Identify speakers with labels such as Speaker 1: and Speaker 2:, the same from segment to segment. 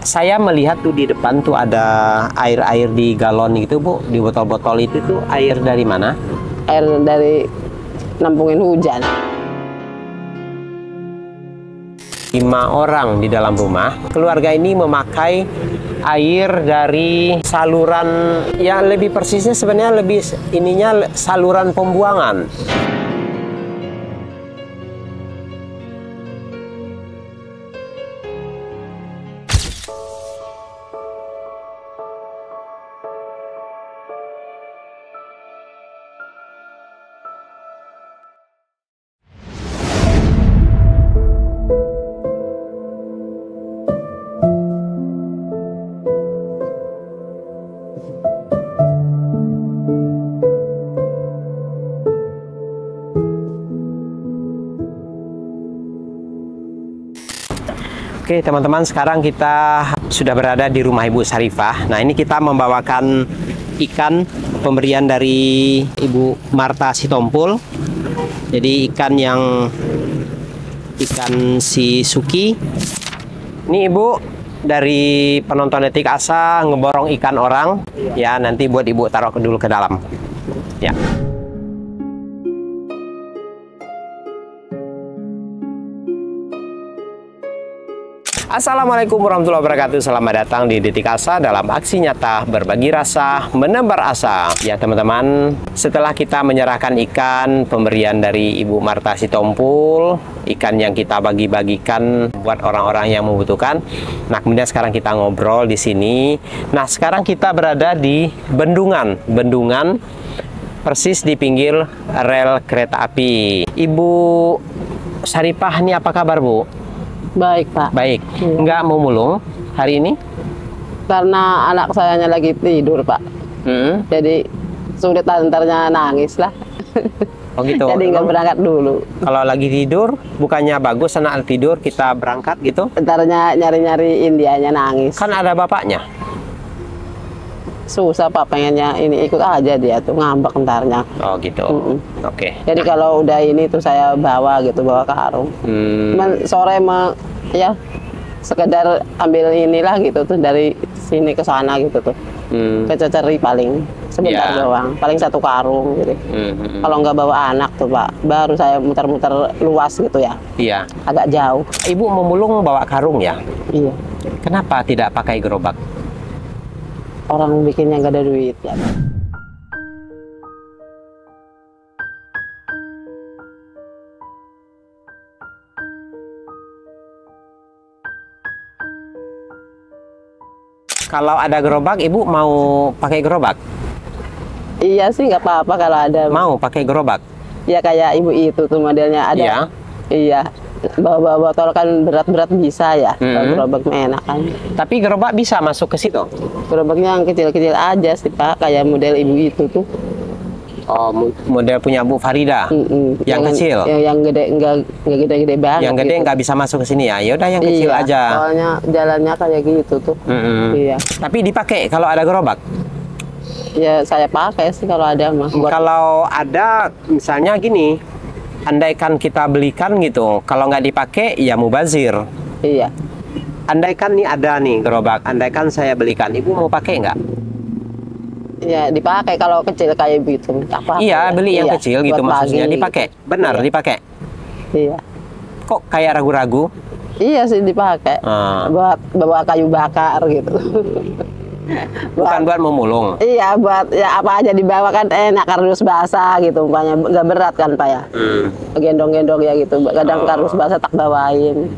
Speaker 1: Saya melihat tuh di depan tuh ada air-air di galon gitu Bu, di botol-botol itu tuh air dari mana?
Speaker 2: Air dari nampungin hujan.
Speaker 1: 5 orang di dalam rumah. Keluarga ini memakai air dari saluran, yang lebih persisnya sebenarnya lebih ininya saluran pembuangan. Oke teman-teman, sekarang kita sudah berada di rumah Ibu Sarifah. Nah ini kita membawakan ikan pemberian dari Ibu Marta Sitompul. Jadi ikan si Suki. Ini Ibu dari penonton Detik Asa ngeborong ikan orang. Ya nanti buat Ibu taruh dulu ke dalam. Ya. Assalamualaikum warahmatullahi wabarakatuh. Selamat datang di Detik Asa dalam aksi nyata berbagi rasa menebar asa. Ya teman-teman, setelah kita menyerahkan ikan pemberian dari Ibu Marta Sitompul, ikan yang kita bagi-bagikan buat orang-orang yang membutuhkan. Nah kemudian sekarang kita ngobrol di sini. Nah sekarang kita berada di Bendungan persis di pinggir rel kereta api. Ibu Sarifah, ini apa kabar Bu?
Speaker 2: Baik Pak.
Speaker 1: Baik, nggak mau mulung hari ini?
Speaker 2: Karena anak sayanya lagi tidur Pak. Jadi sulit antarnya nangis lah.
Speaker 1: Oh gitu.
Speaker 2: Jadi nggak berangkat dulu.
Speaker 1: Kalau lagi tidur, bukannya bagus anak tidur kita berangkat gitu?
Speaker 2: Antarnya nyari-nyari Indianya nangis.
Speaker 1: Kan ada bapaknya.
Speaker 2: Susah Pak, pengennya ini ikut aja dia tuh, ngambek entarnya.
Speaker 1: Oh gitu. Oke.
Speaker 2: Jadi kalau udah ini tuh saya bawa karung. Cuman sore ya sekedar ambil inilah gitu tuh dari sini ke sana gitu tuh. Kececeri paling sebentar doang, paling 1 karung gitu. Kalau nggak bawa anak tuh Pak, baru saya muter-muter luas gitu ya.
Speaker 1: Iya.
Speaker 2: Agak jauh.
Speaker 1: Ibu memulung bawa karung ya?
Speaker 2: Iya.
Speaker 1: Kenapa tidak pakai gerobak?
Speaker 2: Orang bikinnya nggak ada duit ya.
Speaker 1: Kalau ada gerobak, Ibu mau pakai gerobak?
Speaker 2: Iya sih nggak apa-apa kalau ada.
Speaker 1: Mau pakai gerobak?
Speaker 2: Ya kayak ibu itu tuh modelnya ada.
Speaker 1: Iya.
Speaker 2: Iya. Bawa botol kan berat-berat bisa ya. Gerobak enak kan.
Speaker 1: Tapi gerobak bisa masuk ke situ?
Speaker 2: Gerobaknya yang kecil-kecil aja sih Pak, kayak model ibu itu tuh.
Speaker 1: Oh, model punya Bu Farida. Yang kecil.
Speaker 2: Yang gede nggak gede-gede banget.
Speaker 1: Yang gede
Speaker 2: gitu.
Speaker 1: nggak bisa masuk ke sini ya. Yaudah yang kecil aja.
Speaker 2: Soalnya jalannya kayak gitu tuh. Iya.
Speaker 1: Tapi dipakai kalau ada gerobak?
Speaker 2: Ya saya pakai sih kalau ada mah.
Speaker 1: Kalau ada misalnya gini, andaikan kita belikan gitu, kalau nggak dipakai ya mubazir.
Speaker 2: Iya.
Speaker 1: Andaikan nih ada nih gerobak, andaikan saya belikan, Ibu mau pakai nggak?
Speaker 2: Ya dipakai kalau kecil kayak gitu.
Speaker 1: Iya, beli yang kecil gitu maksudnya, dipakai. Benar,
Speaker 2: iya.
Speaker 1: dipakai.
Speaker 2: Iya.
Speaker 1: Kok kayak ragu-ragu?
Speaker 2: Iya sih dipakai. Buat bawa kayu bakar gitu.
Speaker 1: Bukan buat memulung.
Speaker 2: Iya, buat ya apa aja dibawa kan enak, kardus basah gitu, umpamanya nggak berat kan Pak ya. Gendong-gendong ya gitu. Kadang kardus basah tak bawain.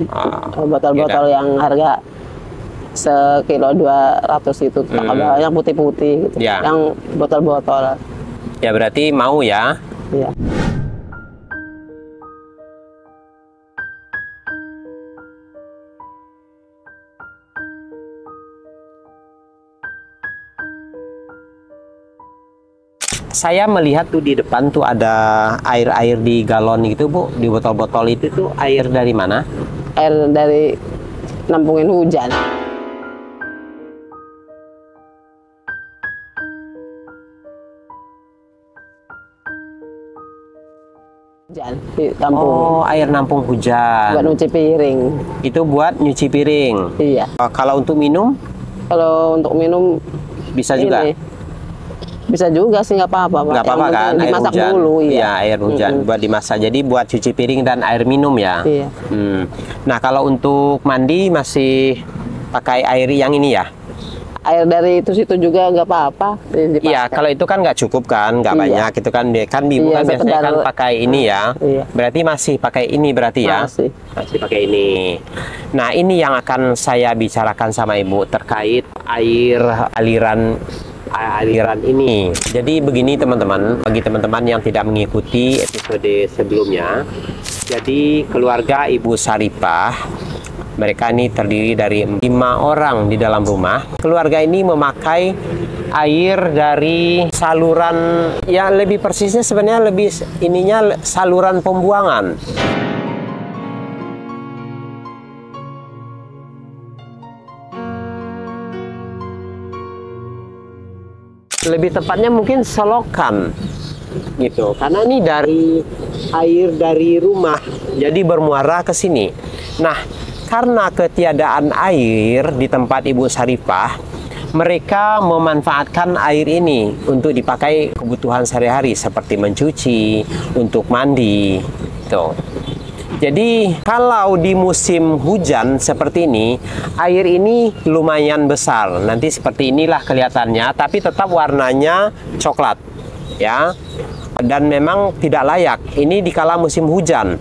Speaker 2: Botol-botol yang harga sekilo 200 itu tak bawa, yang putih-putih gitu.
Speaker 1: Ya.
Speaker 2: Yang botol-botol.
Speaker 1: Ya berarti mau ya.
Speaker 2: Iya.
Speaker 1: Saya melihat tuh di depan tuh ada air-air di galon gitu Bu, di botol-botol itu tuh air dari mana?
Speaker 2: Air dari nampungin hujan. hujan di kampung.
Speaker 1: Oh, air nampung hujan.
Speaker 2: Buat nyuci piring.
Speaker 1: Itu buat nyuci piring.
Speaker 2: Iya.
Speaker 1: Kalau untuk minum
Speaker 2: Kalau untuk minum
Speaker 1: bisa juga.
Speaker 2: ini, bisa juga sih, nggak apa-apa, Pak.
Speaker 1: Nggak apa-apa
Speaker 2: Yang
Speaker 1: kan,
Speaker 2: penting
Speaker 1: air
Speaker 2: dimasak
Speaker 1: hujan.
Speaker 2: dulu,
Speaker 1: Iya,
Speaker 2: iya.
Speaker 1: air hujan buat dimasak. Jadi buat cuci piring dan air minum ya.
Speaker 2: Iya.
Speaker 1: Nah, kalau untuk mandi masih pakai air yang ini ya?
Speaker 2: Air dari itu situ juga nggak apa-apa.
Speaker 1: Iya, kalau itu kan nggak cukup kan, nggak
Speaker 2: Iya.
Speaker 1: banyak. Itu kan kan ibu
Speaker 2: Iya,
Speaker 1: kan biasanya
Speaker 2: sekedar-
Speaker 1: kan pakai ini ya.
Speaker 2: Iya.
Speaker 1: Berarti masih pakai ini berarti ya?
Speaker 2: Masih.
Speaker 1: Pakai ini. Nah, ini yang akan saya bicarakan sama ibu terkait aliran ini. Jadi begini teman-teman, bagi teman-teman yang tidak mengikuti episode sebelumnya, jadi keluarga Ibu Saripah, mereka ini terdiri dari 5 orang di dalam rumah. Keluarga ini memakai air dari saluran, ya lebih persisnya sebenarnya lebih ininya saluran pembuangan. Lebih tepatnya mungkin selokan gitu, karena ini air dari rumah jadi bermuara ke sini. Nah, karena ketiadaan air di tempat Ibu Saripah, mereka memanfaatkan air ini untuk dipakai kebutuhan sehari-hari seperti mencuci, untuk mandi gitu. Jadi kalau di musim hujan seperti ini, air ini lumayan besar. Nanti seperti inilah kelihatannya, tapi tetap warnanya coklat, ya. Dan memang tidak layak. Ini dikala musim hujan.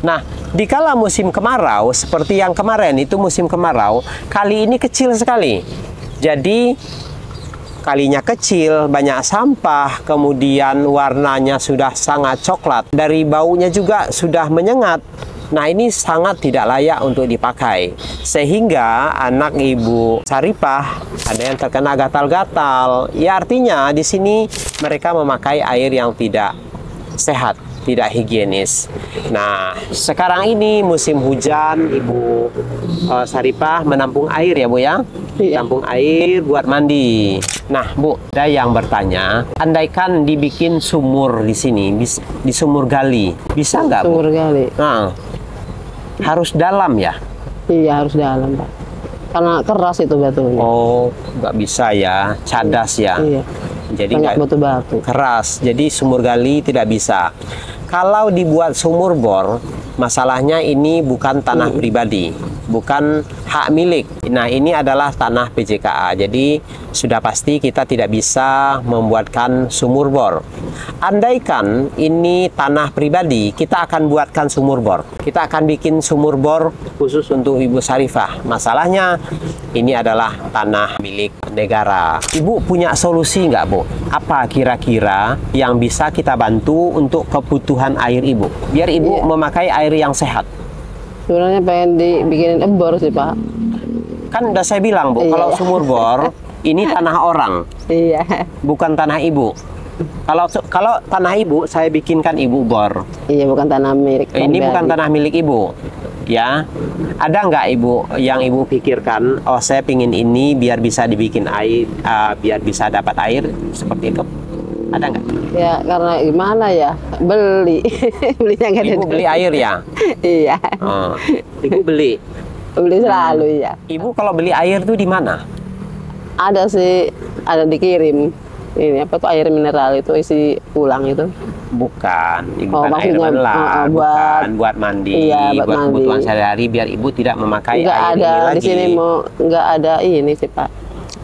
Speaker 1: Nah, dikala musim kemarau, seperti yang kemarin itu musim kemarau, kali ini kecil sekali. Jadi kalinya kecil, banyak sampah, kemudian warnanya sudah sangat coklat, dari baunya juga sudah menyengat. Nah, ini sangat tidak layak untuk dipakai, sehingga anak Ibu Saripah ada yang terkena gatal-gatal. Ya, artinya di sini mereka memakai air yang tidak sehat, tidak higienis. Nah, sekarang ini musim hujan, Ibu Saripah menampung air ya, Bu ya?
Speaker 2: Iya.
Speaker 1: Tampung air buat mandi. Nah, Bu, ada yang bertanya, andaikan dibikin sumur di sini, di sumur gali, bisa nggak, Bu?
Speaker 2: Sumur gali.
Speaker 1: Nah, harus dalam ya?
Speaker 2: Iya, harus dalam, Pak. Karena keras itu batunya.
Speaker 1: Oh, nggak bisa ya, cadas ya?
Speaker 2: Iya.
Speaker 1: Jadi
Speaker 2: Banyak
Speaker 1: nggak
Speaker 2: batu-batu.
Speaker 1: keras, jadi sumur gali tidak bisa. Kalau dibuat sumur bor, masalahnya ini bukan tanah pribadi, bukan hak milik. Nah, ini adalah tanah PJKA, jadi sudah pasti kita tidak bisa membuatkan sumur bor. Andaikan ini tanah pribadi, kita akan buatkan sumur bor. Kita akan bikin sumur bor khusus untuk Ibu Saripah. Masalahnya ini adalah tanah milik negara. Ibu punya solusi nggak, Bu? Apa kira-kira yang bisa kita bantu untuk kebutuhan air Ibu? Biar Ibu memakai air yang sehat.
Speaker 2: Sebenarnya pengen dibikinin ebor sih, Pak.
Speaker 1: Kan udah saya bilang, Bu,
Speaker 2: Iya.
Speaker 1: kalau sumur bor ini tanah orang,
Speaker 2: Iya.
Speaker 1: bukan tanah Ibu. Kalau tanah Ibu, saya bikinkan Ibu bor.
Speaker 2: Iya, bukan tanah milik.
Speaker 1: Ini bukan
Speaker 2: pribadi.
Speaker 1: tanah milik Ibu, ya. Ada nggak Ibu yang Ibu pikirkan? Oh, saya pingin ini biar bisa dibikin air, biar bisa dapat air seperti itu. Ada nggak?
Speaker 2: Ya, karena gimana ya? Beli. Belinya nggak ada.
Speaker 1: Ibu beli air ya?
Speaker 2: Iya.
Speaker 1: Oh, Ibu beli.
Speaker 2: Beli selalu ya.
Speaker 1: Ibu kalau beli air tuh di mana?
Speaker 2: Ada sih, ada dikirim. Ini apa tuh air mineral itu isi ulang itu.
Speaker 1: Bukan, Ibu
Speaker 2: Oh,
Speaker 1: kan air
Speaker 2: maksudnya,
Speaker 1: menlah, buat mandi,
Speaker 2: iya, buat mandi.
Speaker 1: kebutuhan sehari-hari biar Ibu tidak memakai
Speaker 2: Nggak
Speaker 1: air
Speaker 2: ada
Speaker 1: ini lagi.
Speaker 2: di sini nggak ada ini sih, Pak.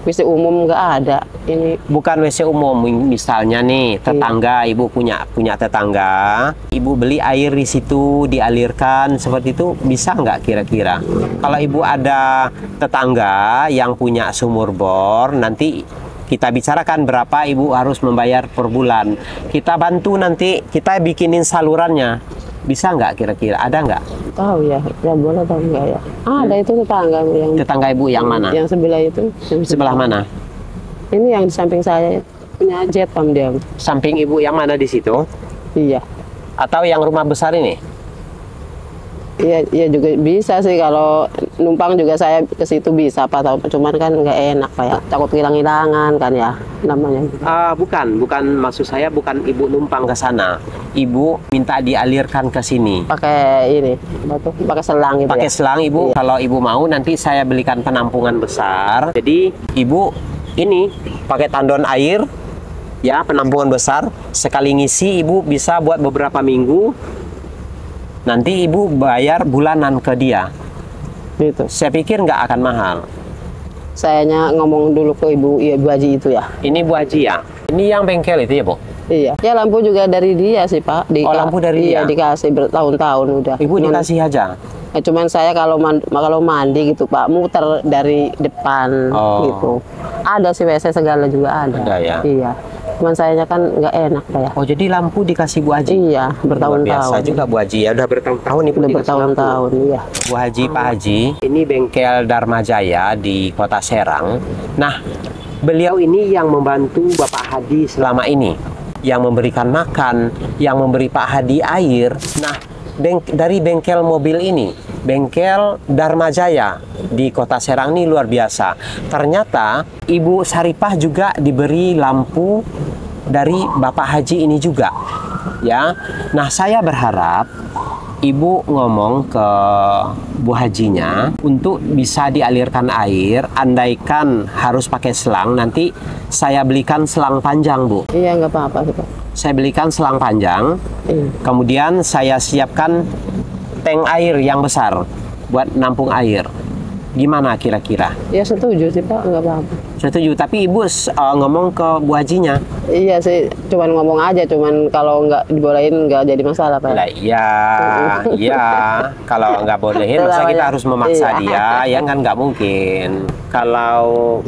Speaker 2: WC umum nggak ada. Ini
Speaker 1: Bukan WC umum, misalnya nih tetangga, Ibu punya tetangga, Ibu beli air di situ dialirkan seperti itu, bisa nggak kira-kira? Kalau Ibu ada tetangga yang punya sumur bor, nanti kita bicarakan berapa Ibu harus membayar per bulan. Kita bantu nanti, kita bikinin salurannya. Bisa nggak kira-kira? Ada nggak?
Speaker 2: tahu ya, ya boleh tahu nggak ya? Ada itu tetangga yang
Speaker 1: Tetangga Ibu yang mana?
Speaker 2: Yang sebelah itu. Yang
Speaker 1: Sebelah mana?
Speaker 2: Ini yang di samping saya punya jet pam dia.
Speaker 1: Samping Ibu yang mana di situ?
Speaker 2: Iya.
Speaker 1: Atau yang rumah besar ini?
Speaker 2: Iya juga bisa sih, kalau numpang juga saya ke situ bisa Pak, cuman kan nggak enak Pak ya, takut hilang-hilangan kan ya namanya.
Speaker 1: Bukan maksud saya bukan ibu numpang ke sana. Ibu minta dialirkan ke sini.
Speaker 2: Pakai ini, pakai selang gitu.
Speaker 1: Pakai
Speaker 2: ya?
Speaker 1: selang ibu.
Speaker 2: Iya.
Speaker 1: Kalau ibu mau nanti saya belikan penampungan besar. Jadi ibu ini pakai tandon air, ya penampungan besar. Sekali ngisi ibu bisa buat beberapa minggu. Nanti ibu bayar bulanan ke dia.
Speaker 2: Gitu.
Speaker 1: Saya pikir nggak akan mahal.
Speaker 2: Sayanya ngomong dulu ke ibu, iya Bu Haji itu ya.
Speaker 1: Ini Bu Haji ya? Ini yang bengkel itu ya Bu?
Speaker 2: Iya. Ya lampu juga dari dia sih Pak.
Speaker 1: Lampu dari
Speaker 2: iya,
Speaker 1: dia?
Speaker 2: dikasih bertahun-tahun udah.
Speaker 1: Ibu dikasih aja?
Speaker 2: Ya, cuman saya kalau mandi gitu Pak, muter dari depan gitu. Ada sih WC segala juga ada.
Speaker 1: Ada ya?
Speaker 2: Iya. Cuman sayanya kan nggak enak Pak ya.
Speaker 1: Oh jadi lampu dikasih Bu Haji?
Speaker 2: Iya, bertahun-tahun.
Speaker 1: Biasa juga Bu Haji ya, udah bertahun-tahun ibu
Speaker 2: Udah
Speaker 1: dikasih
Speaker 2: bertahun-tahun,
Speaker 1: lampu.
Speaker 2: iya.
Speaker 1: Bu Haji, Pak Haji, ini bengkel Dharma Jaya di Kota Serang. Nah, beliau ini yang membantu Bapak Hadi selama ini, yang memberikan makan, yang memberi Pak Hadi air. Nah, dari bengkel mobil ini, bengkel Dharma Jaya di Kota Serang ini luar biasa. Ternyata Ibu Saripah juga diberi lampu dari Bapak Haji ini juga, ya. Nah, saya berharap Ibu ngomong ke Bu Hajinya untuk bisa dialirkan air. Andaikan harus pakai selang, nanti saya belikan selang panjang, Bu.
Speaker 2: Iya, nggak apa-apa Pak.
Speaker 1: Saya belikan selang panjang.
Speaker 2: Iya.
Speaker 1: Kemudian saya siapkan tank air yang besar buat nampung air. Gimana kira-kira?
Speaker 2: Ya setuju sih Pak, nggak apa-apa.
Speaker 1: Setuju, tapi Ibu ngomong ke Bu Hajinya.
Speaker 2: Iya sih, cuman ngomong aja, cuman kalau nggak dibolehin nggak jadi masalah Pak.
Speaker 1: Lah iya, iya. Kalau nggak bolehin, masa kita harus memaksa dia? Ya kan nggak mungkin. Kalau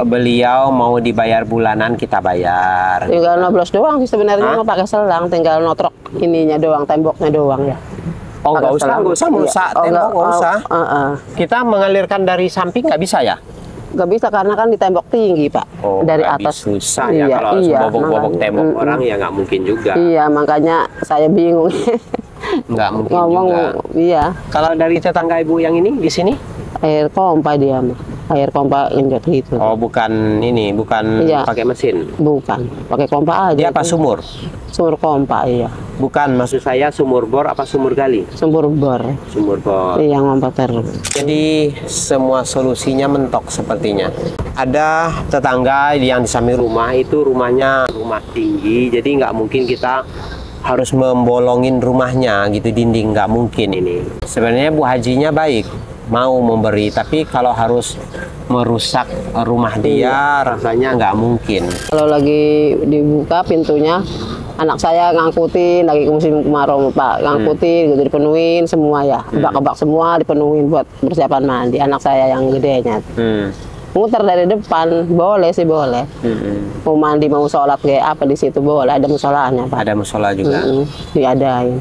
Speaker 1: beliau mau dibayar bulanan, kita bayar.
Speaker 2: Tinggal 16 doang sih sebenarnya, mau pakai selang, tinggal notrok ininya doang, temboknya doang ya.
Speaker 1: Oh nggak usah, merusak tembok, nggak usah. Kita mengalirkan dari samping nggak bisa ya?
Speaker 2: Nggak bisa karena kan di tembok tinggi Pak,
Speaker 1: Oh,
Speaker 2: dari
Speaker 1: nggak
Speaker 2: atas.
Speaker 1: susah ya, kalau bobok-bobok tembok orang ya nggak mungkin juga.
Speaker 2: Iya, makanya saya bingung.
Speaker 1: Nggak mungkin
Speaker 2: Ngomong,
Speaker 1: juga.
Speaker 2: iya.
Speaker 1: Kalau dari tetangga Ibu yang ini di sini?
Speaker 2: Air pompa dia mah. Air pompa genjot gitu.
Speaker 1: Oh bukan ini, bukan
Speaker 2: Iya.
Speaker 1: pakai mesin.
Speaker 2: Bukan, pakai pompa aja.
Speaker 1: Dia apa
Speaker 2: itu.
Speaker 1: sumur?
Speaker 2: Sumur pompa, iya.
Speaker 1: Bukan, maksud saya sumur bor apa sumur gali?
Speaker 2: Sumur bor.
Speaker 1: Sumur bor.
Speaker 2: Iya, ngompa terus.
Speaker 1: Jadi semua solusinya mentok sepertinya. Ada tetangga yang di samping rumah itu rumahnya rumah tinggi, jadi nggak mungkin kita harus membolongin rumahnya gitu, dinding nggak mungkin ini. Sebenarnya Bu Hajinya baik, mau memberi, tapi kalau harus merusak rumah dia rasanya nggak mungkin.
Speaker 2: Kalau lagi dibuka pintunya, anak saya ngangkutin lagi ke musim kemarau Pak, ngangkutin gitu, dipenuhin semua ya, bak-bak semua dipenuhin buat persiapan mandi. Anak saya yang gedenya muter dari depan, boleh sih boleh. Mau mandi mau sholat kayak apa di situ boleh, ada musolanya Pak.
Speaker 1: Ada musola juga.
Speaker 2: Diadain.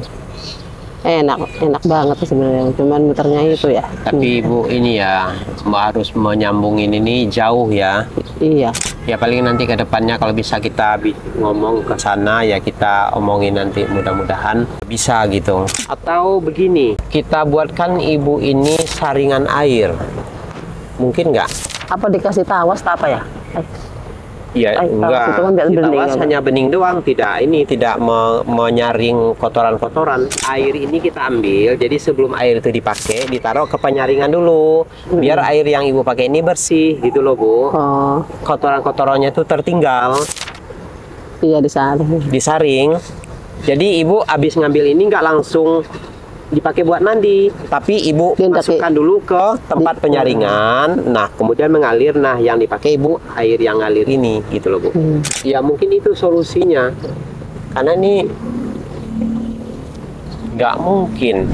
Speaker 2: Enak banget sih sebenarnya, cuman muternya itu ya.
Speaker 1: Tapi Ibu ini ya harus menyambungin ini jauh ya.
Speaker 2: Iya.
Speaker 1: Ya paling nanti ke depannya kalau bisa kita ngomong ke sana ya kita omongin nanti, mudah-mudahan bisa gitu. Atau begini, kita buatkan Ibu ini saringan air. Mungkin nggak?
Speaker 2: Apa dikasih tawas apa ya?
Speaker 1: Iya, enggak.
Speaker 2: Itu kan biar bening,
Speaker 1: Tawas
Speaker 2: kan?
Speaker 1: hanya bening doang, tidak menyaring kotoran-kotoran. Air ini kita ambil, jadi sebelum air itu dipakai, ditaruh ke penyaringan dulu, biar air yang Ibu pakai ini bersih, gitu loh Bu.
Speaker 2: Oh,
Speaker 1: Kotoran-kotorannya itu tertinggal,
Speaker 2: iya disaring.
Speaker 1: disaring. Jadi Ibu habis ngambil ini nggak langsung dipakai buat mandi, tapi Ibu masukkan dulu ke tempat penyaringan. Nah, kemudian mengalir. Nah, yang dipakai Ibu air yang ngalir ini, gitu loh Bu. Ya mungkin itu solusinya, karena ini nggak mungkin.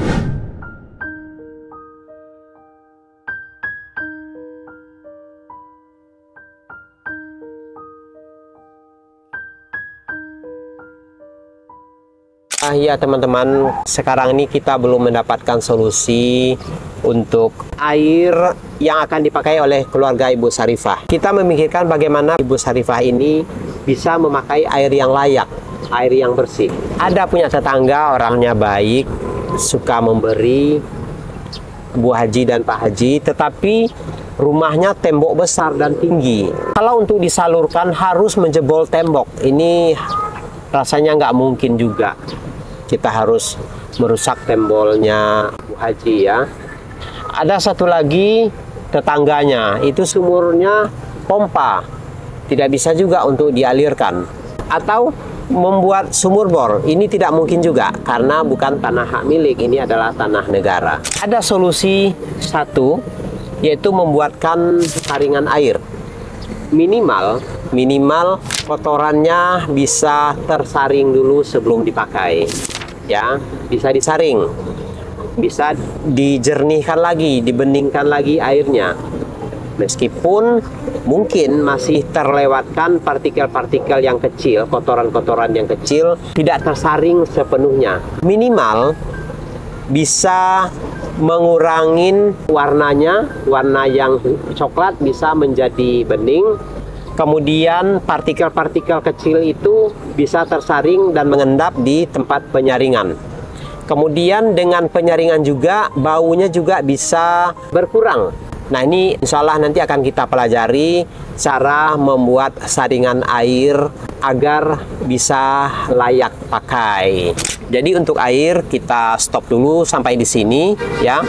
Speaker 1: Ya teman-teman, sekarang ini kita belum mendapatkan solusi untuk air yang akan dipakai oleh keluarga Ibu Sarifah. Kita memikirkan bagaimana Ibu Sarifah ini bisa memakai air yang layak, air yang bersih. Ada punya tetangga orangnya baik, suka memberi Bu Haji dan Pak Haji, tetapi rumahnya tembok besar dan tinggi. Kalau untuk disalurkan harus menjebol tembok. Ini rasanya nggak mungkin juga. Kita harus merusak temboknya Bu Haji ya. Ada satu lagi tetangganya, itu sumurnya pompa. Tidak bisa juga untuk dialirkan. Atau membuat sumur bor, ini tidak mungkin juga karena bukan tanah hak milik, ini adalah tanah negara. Ada solusi satu, yaitu membuatkan saringan air. Minimal kotorannya bisa tersaring dulu sebelum dipakai. Ya, bisa disaring. Bisa dijernihkan lagi, dibeningkan lagi airnya. Meskipun mungkin masih terlewatkan partikel-partikel yang kecil, kotoran-kotoran yang kecil, tidak tersaring sepenuhnya. Minimal bisa mengurangin warnanya, warna yang coklat bisa menjadi bening. Kemudian partikel-partikel kecil itu bisa tersaring dan mengendap di tempat penyaringan. Kemudian dengan penyaringan juga, baunya juga bisa berkurang. Nah, ini insya Allah nanti akan kita pelajari cara membuat saringan air agar bisa layak pakai. Jadi untuk air kita stop dulu sampai di sini ya.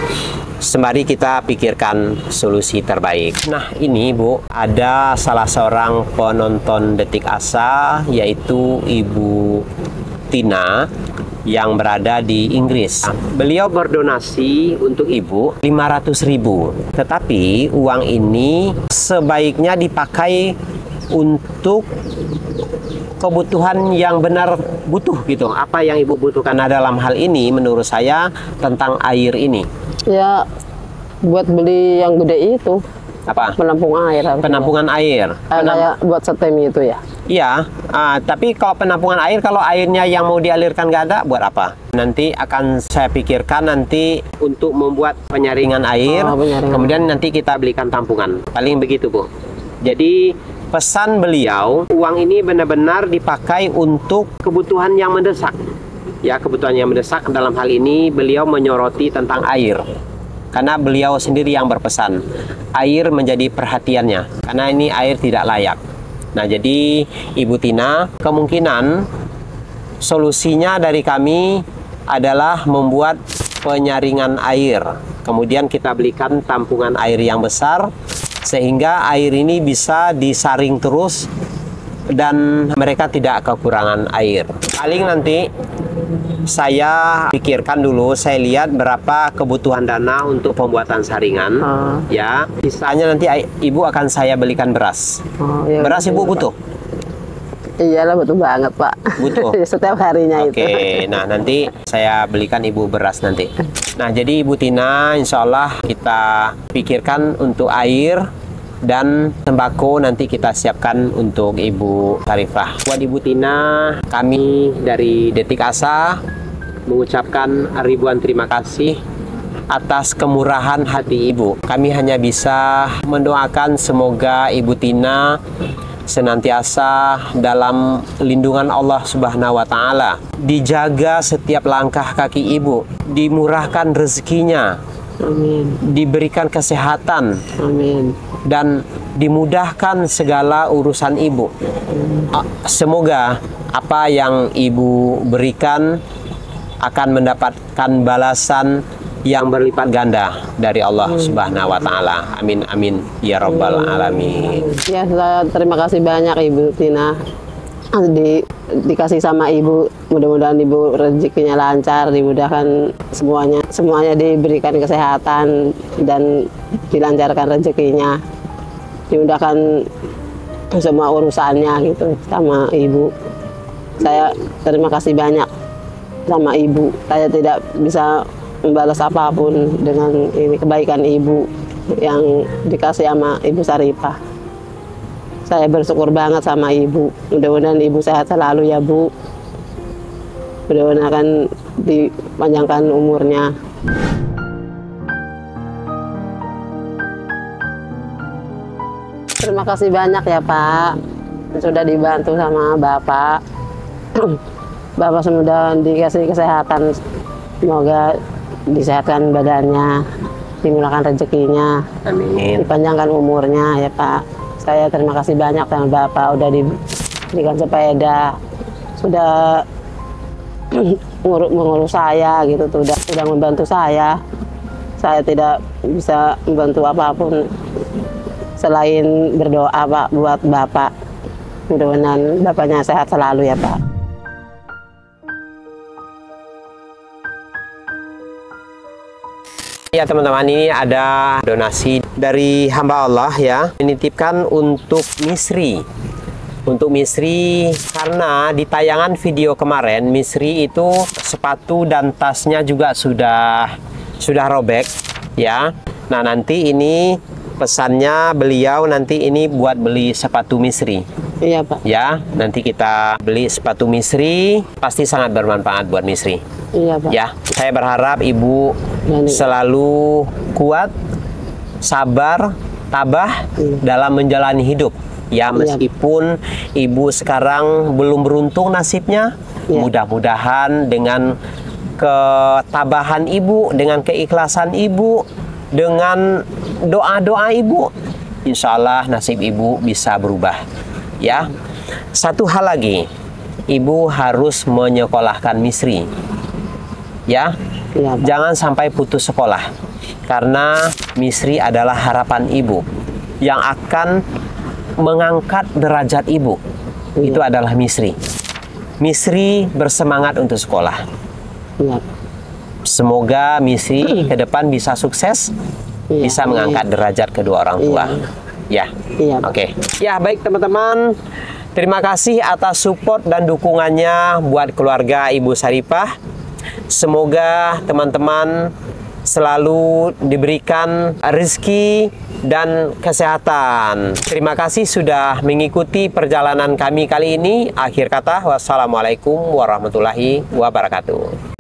Speaker 1: Sembari kita pikirkan solusi terbaik. Nah, ini Bu, ada salah seorang penonton Detik Asa, yaitu Ibu Tina, yang berada di Inggris. Beliau berdonasi untuk Ibu 500.000. Tetapi uang ini sebaiknya dipakai untuk kebutuhan yang benar butuh gitu. Apa yang Ibu butuhkan dalam hal ini menurut saya tentang air ini?
Speaker 2: Ya, buat beli yang gede itu.
Speaker 1: Apa?
Speaker 2: Penampung air.
Speaker 1: Penampungan air.
Speaker 2: Kayak buat setem itu ya.
Speaker 1: Iya, tapi kalau penampungan air, kalau airnya yang mau dialirkan nggak ada, buat apa? Nanti akan saya pikirkan nanti untuk membuat penyaringan air, kemudian nanti kita belikan tampungan. Paling begitu, Bu. Jadi pesan beliau, uang ini benar-benar dipakai untuk kebutuhan yang mendesak. Ya, kebutuhan yang mendesak dalam hal ini beliau menyoroti tentang air. Karena beliau sendiri yang berpesan, air menjadi perhatiannya, karena ini air tidak layak. Nah, jadi Ibu Tina, kemungkinan solusinya dari kami adalah membuat penyaringan air. Kemudian kita belikan tampungan air yang besar, sehingga air ini bisa disaring terus dan mereka tidak kekurangan air. Paling nanti saya pikirkan dulu, saya lihat berapa kebutuhan dana untuk pembuatan saringan. Ya, sisanya nanti Ibu akan saya belikan beras.
Speaker 2: Iya,
Speaker 1: beras Ibu butuh?
Speaker 2: Iyalah, butuh banget Pak.
Speaker 1: Butuh?
Speaker 2: Setiap harinya itu.
Speaker 1: Oke, nah nanti saya belikan Ibu beras nanti. Nah, jadi Ibu Tina, insya Allah kita pikirkan untuk air dan sembako nanti kita siapkan untuk Ibu Sarifah. Buat Ibu Tina, kami dari Detik Asa mengucapkan ribuan terima kasih atas kemurahan hati Ibu. Kami hanya bisa mendoakan semoga Ibu Tina senantiasa dalam lindungan Allah Subhanahu wa Ta'ala, dijaga setiap langkah kaki Ibu, dimurahkan rezekinya,
Speaker 2: Amin.
Speaker 1: diberikan kesehatan,
Speaker 2: Amin.
Speaker 1: dan dimudahkan segala urusan Ibu. Semoga apa yang Ibu berikan akan mendapatkan balasan yang berlipat ganda dari Allah Subhanahu wa Ta'ala. Amin amin ya rabbal alamin.
Speaker 2: Ya, saya terima kasih banyak Ibu Tina. Dikasih sama Ibu, mudah-mudahan Ibu rezekinya lancar, dimudahkan semuanya diberikan kesehatan dan dilancarkan rezekinya, dimudahkan semua urusannya gitu sama Ibu. Saya terima kasih banyak sama Ibu. Saya tidak bisa membalas apapun dengan ini kebaikan Ibu yang dikasih sama Ibu Sarifah. Saya bersyukur banget sama Ibu. Mudah-mudahan Ibu sehat selalu ya Bu. Mudah-mudahan akan dipanjangkan umurnya. Terima kasih banyak ya Pak. Sudah dibantu sama Bapak. Bapak semoga dikasih kesehatan Semoga disehatkan badannya, dimulakan rezekinya,
Speaker 1: Amin.
Speaker 2: dipanjangkan umurnya ya Pak. Saya terima kasih banyak sama Bapak udah diberikan sepeda, sudah mengurus saya gitu tuh, udah membantu saya. Saya tidak bisa membantu apapun selain berdoa Pak buat Bapak. Mudah-mudahan Bapaknya sehat selalu ya Pak.
Speaker 1: Ya teman-teman, ini ada donasi dari hamba Allah ya, menitipkan untuk Misri. Untuk Misri, karena di tayangan video kemarin Misri itu sepatu dan tasnya juga sudah robek ya. Nah nanti ini pesannya beliau nanti ini buat beli sepatu Misri.
Speaker 2: Iya Pak.
Speaker 1: Ya, nanti kita beli sepatu Misri, pasti sangat bermanfaat buat Misri.
Speaker 2: Iya Pak.
Speaker 1: Ya, saya berharap Ibu selalu kuat, sabar, tabah dalam menjalani hidup. Ya, meskipun Ibu sekarang belum beruntung nasibnya, mudah-mudahan dengan ketabahan Ibu, dengan keikhlasan Ibu, dengan doa-doa Ibu, insya Allah nasib Ibu bisa berubah. Ya, satu hal lagi, Ibu harus menyekolahkan Misri. Ya, jangan sampai putus sekolah, karena Misri adalah harapan Ibu yang akan mengangkat derajat Ibu. Itu adalah Misri. Misri bersemangat untuk sekolah. Semoga Misri ke depan bisa sukses, bisa mengangkat derajat kedua orang tua. Ya, oke. Ya, baik teman-teman. Terima kasih atas support dan dukungannya buat keluarga Ibu Saripah. Semoga teman-teman selalu diberikan rezeki dan kesehatan. Terima kasih sudah mengikuti perjalanan kami kali ini. Akhir kata, wassalamualaikum warahmatullahi wabarakatuh.